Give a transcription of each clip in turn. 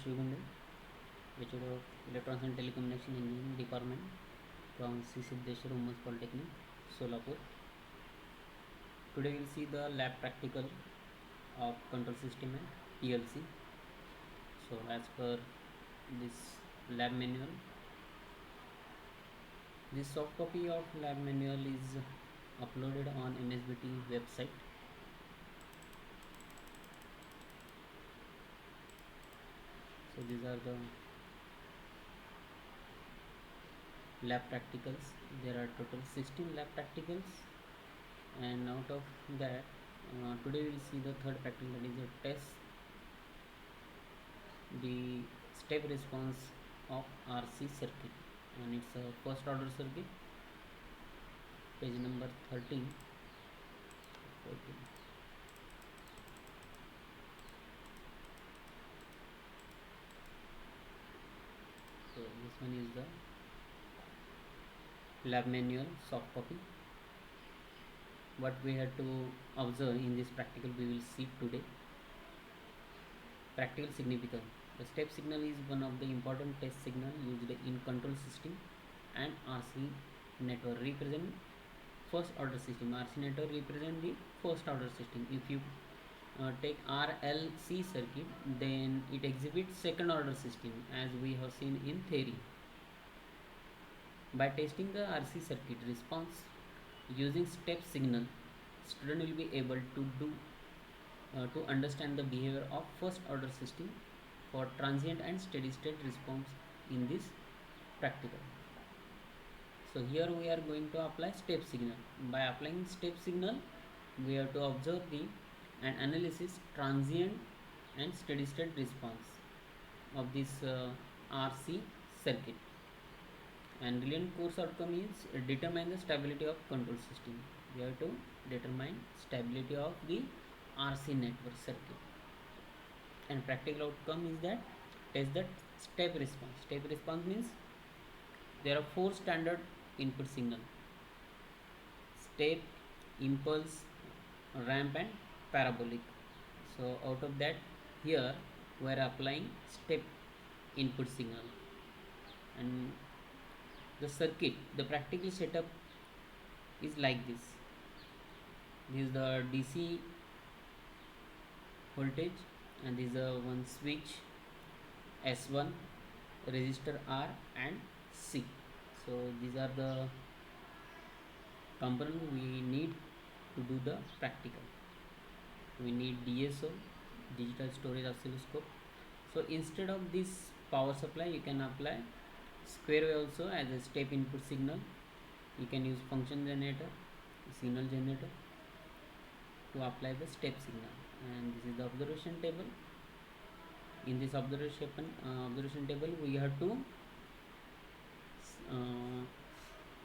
Shugunde, lecturer of Electronics and Telecommunication Engineering Department from CSP Women's Polytechnic, Solapur. Today we'll see the lab practical of control system and PLC. So as per this lab manual, this soft copy of lab manual is uploaded on MSBT website. So these are the lab practicals. There are total 16 lab practicals, and out of that today we will see the third practical, that is a test the step response of RC circuit, and it's a first order circuit, page number 13. 14. So this one is the lab manual soft copy. What we had to observe in this practical we will see today. Practical significance. The step signal is one of the important test signal used in control system and RC network. Represent first order system. RC network represent the first order system. If you take RLC circuit, then it exhibits second order system, as we have seen in theory. By testing the RC circuit response using step signal, student will be able to do to understand the behavior of first order system for transient and steady state response in this practical. So here we are going to apply step signal. By applying step signal, we have to observe the and analysis transient and steady state response of this RC circuit. And relevant course outcome is determine the stability of control system. We have to determine stability of the RC network circuit. And practical outcome is that test the step response. Step response means there are 4 standard input signal: step, impulse, ramp and parabolic. So out of that, here we are applying step input signal. And the circuit, the practical setup is like this. This is the DC voltage, and this is the one switch S1, resistor R and C. So these are the components we need to do the practical. We need DSO, digital storage oscilloscope. So instead of this power supply, you can apply square wave also as a step input signal. You can use function generator, signal generator to apply the step signal. And this is the observation table. In this observation table, we have to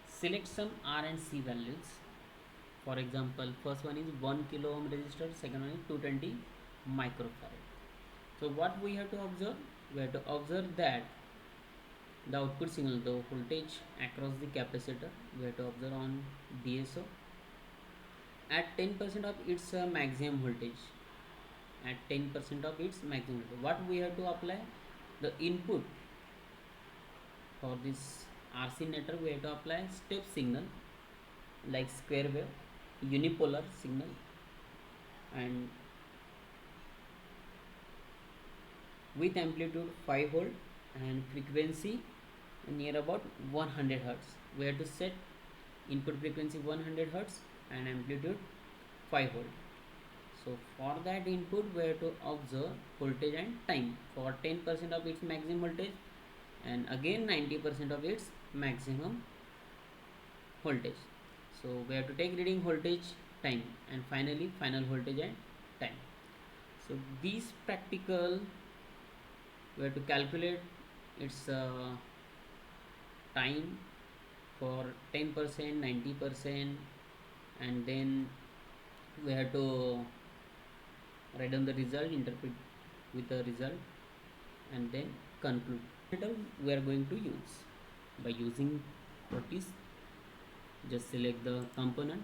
select some R and C values. For example, first one is 1 kilo ohm resistor, second one is 220 microfarad. So what we have to observe? We have to observe that the output signal, the voltage across the capacitor, we have to observe on DSO at 10% of its maximum voltage. At 10% of its maximum voltage. What we have to apply? The input for this RC network, we have to apply step signal like square wave, unipolar signal, and with amplitude 5 volt and frequency near about 100 hertz. We have to set input frequency 100 hertz and amplitude 5 volt. So for that input, we have to observe voltage and time for 10% of its maximum voltage, and again 90% of its maximum voltage. So we have to take reading voltage, time, and finally final voltage and time. So these practical, we have to calculate its time for 10%, 90%, and then we have to write down the result, interpret with the result, and then conclude. We are going to use by using Proteus. Just select the component.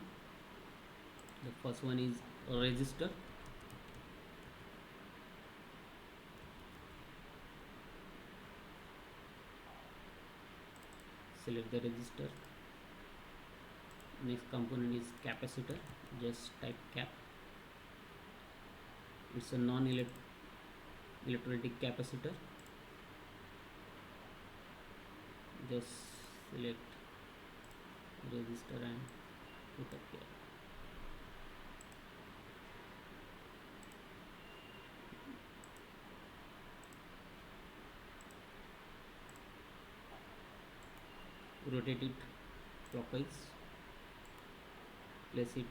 The first one is a resistor. select the resistor. Next component is capacitor. Just type cap. It's a non-electrolytic capacitor. Just select resistor and put up here. Rotate it clockwise. Place it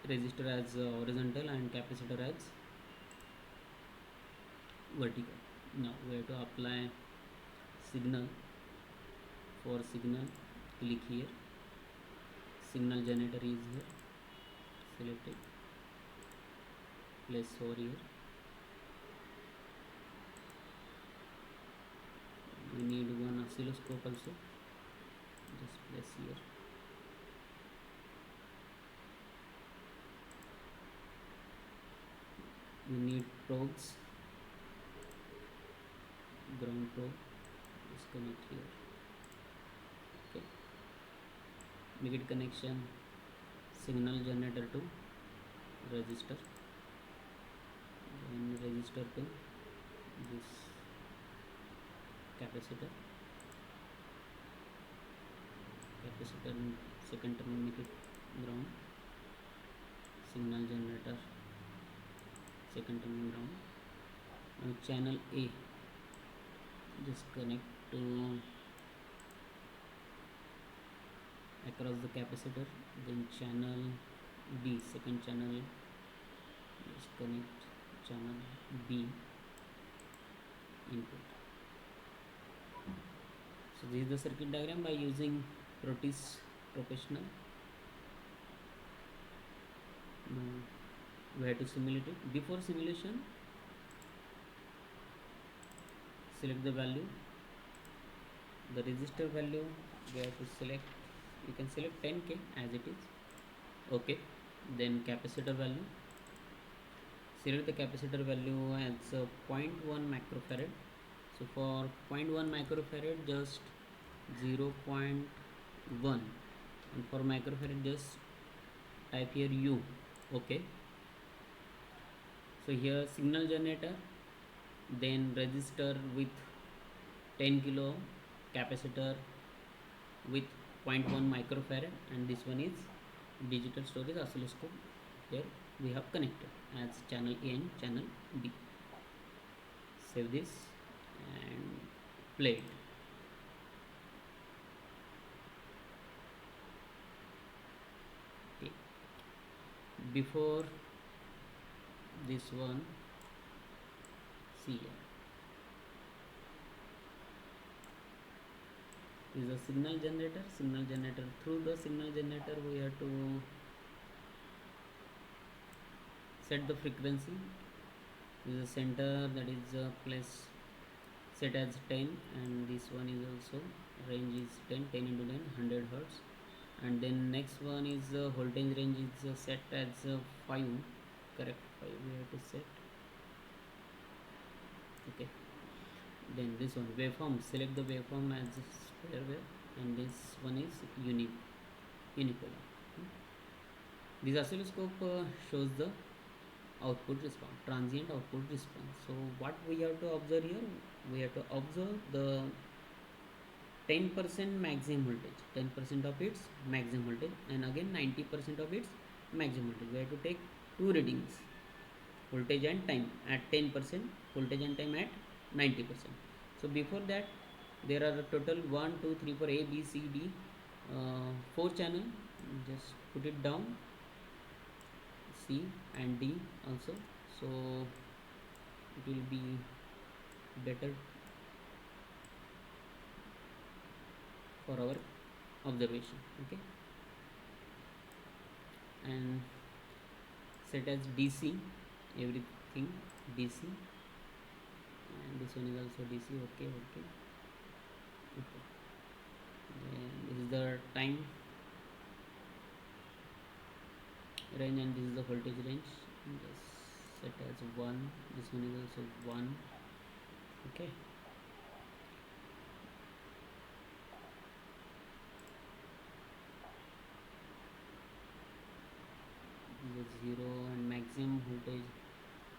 resistor as horizontal and capacitor as vertical. Now we have to apply signal. For signal, click here. Signal generator is here. Select it. Place over here. We need one oscilloscope also. Just place here. We need probes. Ground probe. Just connect here. Okay. Make it connection. Signal generator to resistor. Then resistor to this capacitor. Capacitor second terminal, make it ground. Signal generator second terminal ground. Now channel A, just connect to across the capacitor. Then channel B, second channel, just connect channel B input. So this is the circuit diagram by using Proteus Professional. Now we have to simulate it. Before simulation, select the value. The resistor value we have to select. You can select 10K as it is. Okay. Then capacitor value. Select the capacitor value as 0.1 microfarad. So for 0.1 microfarad, just 0.1, and for microfarad just type here U. Okay. So here signal generator, then resistor with 10 kilo, capacitor with 0.1 microfarad, and this one is digital storage oscilloscope. Here we have connected as channel A and channel B. Save this and play it. Okay. Before this one, see here, is a signal generator. Through the signal generator we have to set the frequency. This is a center, that is place set as 10, and this one is also range is 10 into 10, 100 hertz. And then next one is voltage range is set as 5, correct, 5 we have to set. Okay. Then this one waveform, select the waveform as square wave, and this one is unipolar. This oscilloscope shows the output response, transient output response. So what we have to observe here, we have to observe the 10% maximum voltage, 10% of its maximum voltage, and again 90% of its maximum voltage. We have to take two readings, voltage and time at 10%, voltage and time at 90%. So before that, there are a total 1, 2, 3, 4 A, B, C, D, 4 channel. Just put it down, C and D also, so it will be better for our observation. Okay, and set as DC, everything DC, and this one is also DC. Okay. Then this is the time range, and this is the voltage range. Just set as 1. This one is also 1. Okay.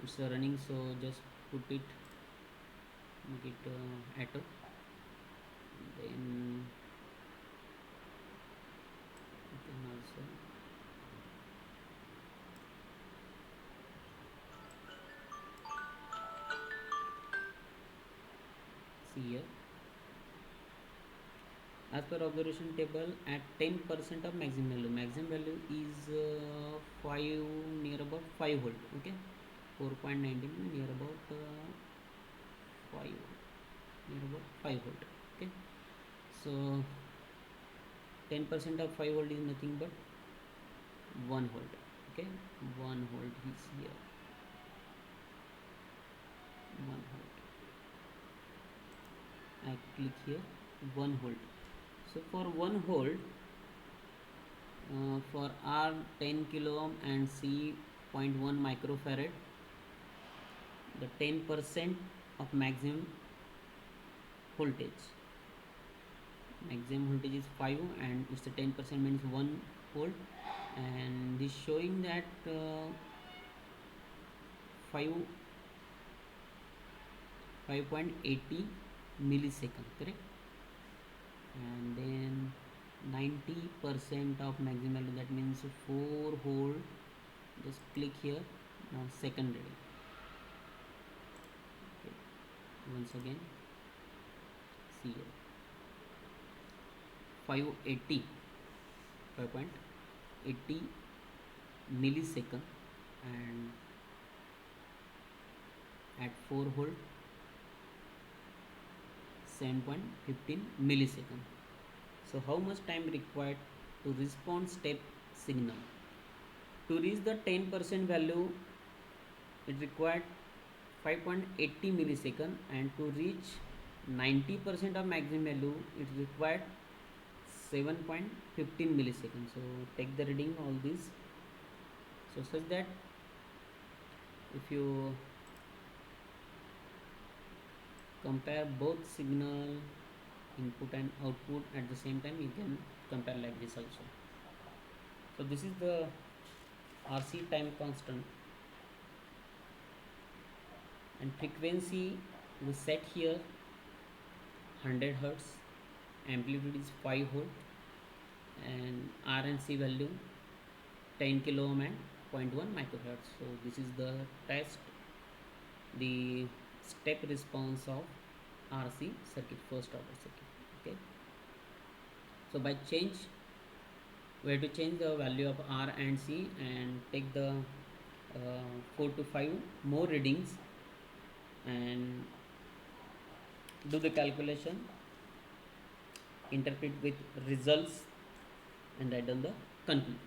it's running, so just put it, make it auto, then you can also see here. As per observation table, at 10% of maximum value is 5, near about 5 volt. Okay, 4.19 near about 5, near about 5 volt. Okay, so 10% of 5 volt is nothing but 1 volt. Okay, 1 volt is here, 1 volt. I click here, 1 volt. So for 1 volt, for R 10 kilo ohm and C 0.1 microfarad, the 10% of maximum voltage is 5, and it's the 10% means 1 volt, and this showing that 5 5.80 millisecond, correct? And then 90% of maximum value, that means 4 volt. Just click here, now second reading. Okay. Once again, see here, 580 5.80 millisecond, and at 4 volt 7.15 millisecond. So how much time required to respond step signal? To reach the 10% value, it required 5.80 millisecond, and to reach 90% of maximum value, it required 7.15 millisecond. So take the reading all these, so such that if you compare both signal input and output at the same time, you can compare like this also. So this is the RC time constant, and frequency we set here 100 hertz, amplitude is 5 volt, and R and C value 10 kilo ohm and 0.1 microhertz. So this is the test, the step response of RC circuit, first order circuit. Okay, so by change, we have to change the value of R and C and take the 4 to 5 more readings and do the calculation, interpret with results, and write down the conclusion.